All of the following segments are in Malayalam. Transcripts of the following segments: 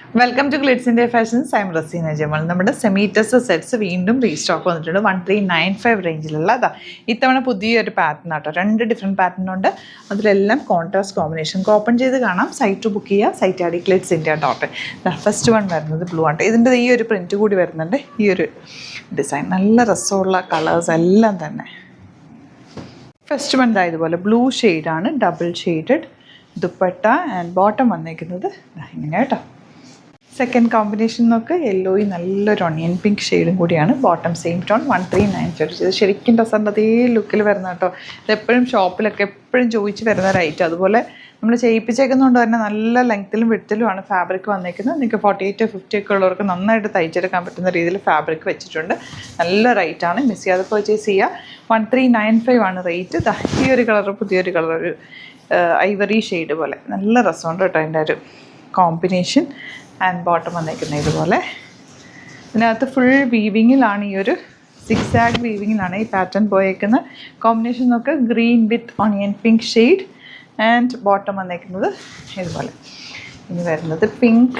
Welcome to glitz India fashions. I am Razeena Jamal. നമ്മുടെ സെമീറ്റസ് സെറ്റ്സ് വീണ്ടും റീസ്റ്റോക്ക് വന്നിട്ടുണ്ട്. 1395 റേഞ്ചിലുള്ള അതാ ഇത്തവണ പുതിയൊരു പാറ്റേൺ ആട്ടോ. 2 ഡിഫറെൻറ്റ് പാറ്റേൺ ഉണ്ട്. അതിലെല്ലാം കോൺട്രാസ്റ്റ് കോമ്പിനേഷൻ. ഓപ്പൺ ചെയ്ത് കാണാം. സൈറ്റ് ബുക്ക് ചെയ്യുക. സൈറ്റ് ആടി glitz India dot. First one വരുന്നത് ബ്ലൂ ആട്ടോ. ഇതിൻ്റെ ഈ ഒരു പ്രിൻറ്റ് കൂടി വരുന്നുണ്ട്. ഈ ഒരു ഡിസൈൻ നല്ല രസമുള്ള കളേഴ്സ് എല്ലാം തന്നെ. ഫസ്റ്റ് വൺ ഇതുപോലെ ബ്ലൂ ഷെയ്ഡാണ്, double shaded dupatta and bottom വന്നേക്കുന്നത് ഇങ്ങനെ കേട്ടോ. സെക്കൻഡ് കോമ്പിനേഷൻ നോക്ക്, യെല്ലോയും നല്ലൊരു ഒണിയൻ പിങ്ക് ഷെയ്ഡും കൂടിയാണ്. Bottom same tone 1395. ഇത് ശരിക്കും ഡ്രസ്സറിൻ്റെ അതേ ലുക്കിൽ വരുന്ന കേട്ടോ. ഇതെപ്പോഴും ഷോപ്പിലൊക്കെ എപ്പോഴും ചോദിച്ച് വരുന്ന ഒരു ഐറ്റം. അതുപോലെ നമ്മൾ ചെയ്യിപ്പിച്ചേക്കുന്നതുകൊണ്ട് തന്നെ നല്ല ലെങ്ത്തിലും വിഡ്ത്തിലുമാണ് ഫാബ്രിക് വന്നേക്കുന്നത്. നിങ്ങൾക്ക് 48 50 ഒക്കെ ഉള്ളവർക്ക് നന്നായിട്ട് തയ്ച്ചെടുക്കാൻ പറ്റുന്ന രീതിയിൽ ഫാബ്രിക് വെച്ചിട്ടുണ്ട്. നല്ല റേറ്റാണ്, മിസ് ചെയ്യാതെ പർച്ചേസ് ചെയ്യുക. 1395 ആണ് റേറ്റ്. ഈ ഒരു കളർ പുതിയൊരു കളർ, ഒരു ഐവറി ഷെയ്ഡ് പോലെ നല്ല രസമുണ്ട് കേട്ടോ. അതിൻ്റെ ഒരു കോമ്പിനേഷൻ ആൻഡ് ബോട്ടം വന്നേക്കുന്നത് ഇതുപോലെ. ഇതിനകത്ത് ഫുൾ വീവിങ്ങിലാണ്, ഈ ഒരു 6 വീവിങ്ങിലാണ് ഈ പാറ്റേൺ പോയേക്കുന്നത്. കോമ്പിനേഷൻ നോക്ക്, green with onion pink shade and bottom വന്നേക്കുന്നത് ഇതുപോലെ. ഇനി വരുന്നത് പിങ്ക്.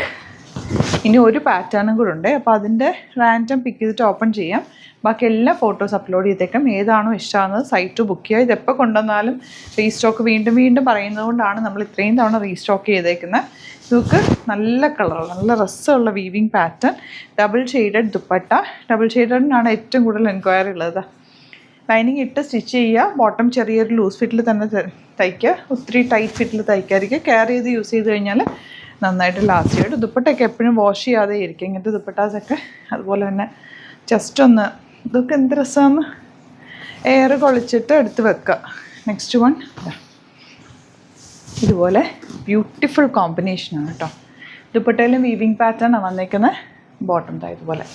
ഇനി ഒരു പാറ്റേണും കൂടെ ഉണ്ട്. അപ്പോൾ അതിൻ്റെ റാൻഡം പിക്ക് ചെയ്തിട്ട് ഓപ്പൺ ചെയ്യാം. ബാക്കി എല്ലാ ഫോട്ടോസ് അപ്ലോഡ് ചെയ്തേക്കാം. ഏതാണോ ഇഷ്ടമാകുന്നത് സൈറ്റ് ബുക്ക് ചെയ്യുക. ഇതെപ്പോൾ കൊണ്ടുവന്നാലും റീസ്റ്റോക്ക് വീണ്ടും വീണ്ടും പറയുന്നത് കൊണ്ടാണ് നമ്മൾ ഇത്രയും തവണ റീസ്റ്റോക്ക് ചെയ്തേക്കുന്നത്. ഇതൊക്കെ നല്ല കളർ, നല്ല രസമുള്ള weaving pattern. Double shaded dupatta. Double ഷെയ്ഡഡിനാണ് ഏറ്റവും കൂടുതൽ എൻക്വയറി ഉള്ളത്. ലൈനിങ് ഇട്ട് സ്റ്റിച്ച് ചെയ്യുക. ബോട്ടം ചെറിയൊരു ലൂസ് ഫിറ്റിൽ തന്നെ തയ്ക്കുക. ഒത്തിരി ടൈറ്റ് ഫിറ്റിൽ തയ്ക്കാതിരിക്കുക. കെയർ ചെയ്ത് യൂസ് ചെയ്ത് കഴിഞ്ഞാൽ നന്നായിട്ട് ലാസ്റ്റ് ചെയ്യും. ദുപ്പട്ടയൊക്കെ എപ്പോഴും വാഷ് ചെയ്യാതെ ഇരിക്കും ഇങ്ങനത്തെ ദുപ്പട്ടാസൊക്കെ. അതുപോലെ തന്നെ ജസ്റ്റ് ഒന്ന് ഇതൊക്കെ എന്ത് രസമാണ്, എയർ കൊളിച്ചിട്ട് എടുത്ത് വെക്കുക. നെക്സ്റ്റ് വൺ ഇതുപോലെ ബ്യൂട്ടിഫുൾ കോമ്പിനേഷനാണ് കേട്ടോ. ദുപ്പട്ടയിലും വീവിങ് പാറ്റേൺ ആണ് വന്നേക്കുന്നത്. ബോട്ടം ഇതുപോലെ.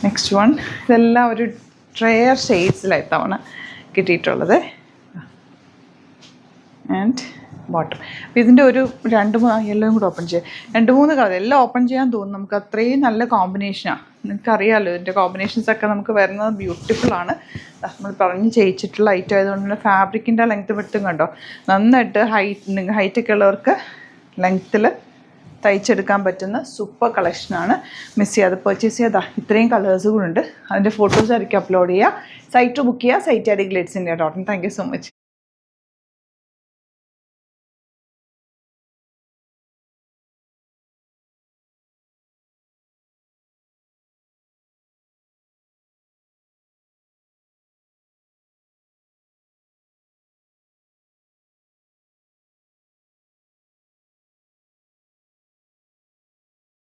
നെക്സ്റ്റ് വൺ ഇതെല്ലാം ഒരു ട്രയർ ഷെയ്ഡ്സിലായി തവണ കിട്ടിയിട്ടുള്ളത്. And bottom. അപ്പോൾ ഇതിൻ്റെ ഒരു 2-3 യെല്ലോയും കൂടെ ഓപ്പൺ ചെയ്യാം. 2-3 കളർ എല്ലാം ഓപ്പൺ ചെയ്യാൻ തോന്നും. നമുക്ക് അത്രയും നല്ല കോമ്പിനേഷനാണ്. നിങ്ങൾക്കറിയാമല്ലോ ഇതിൻ്റെ കോമ്പിനേഷൻസൊക്കെ നമുക്ക് വരുന്നത് ബ്യൂട്ടിഫുള്ളാണ്. നമ്മൾ പറഞ്ഞ് ചെയ്യിച്ചിട്ടുള്ള ഐറ്റം ആയതുകൊണ്ട് തന്നെ ഫാബ്രിക്കിൻ്റെ ലെങ്ത്ത് വിട്ടും കണ്ടോ. നന്നായിട്ട് ഹൈറ്റൊക്കെ ഉള്ളവർക്ക് ലെങ്ത്തിൽ തയ്ച്ചെടുക്കാൻ പറ്റുന്ന സൂപ്പർ കളക്ഷനാണ്. മിസ് ചെയ്യാതെ പർച്ചേസ് ചെയ്യാതെ. ഇത്രയും കളേഴ്സ് കൂടെ ഉണ്ട്. അതിൻ്റെ ഫോട്ടോസ് ആയിരിക്കും അപ്ലോഡ് ചെയ്യുക. സൈറ്റ് ബുക്ക് ചെയ്യുക. സൈറ്റ് ആടി glitz India dot. Thank you so much.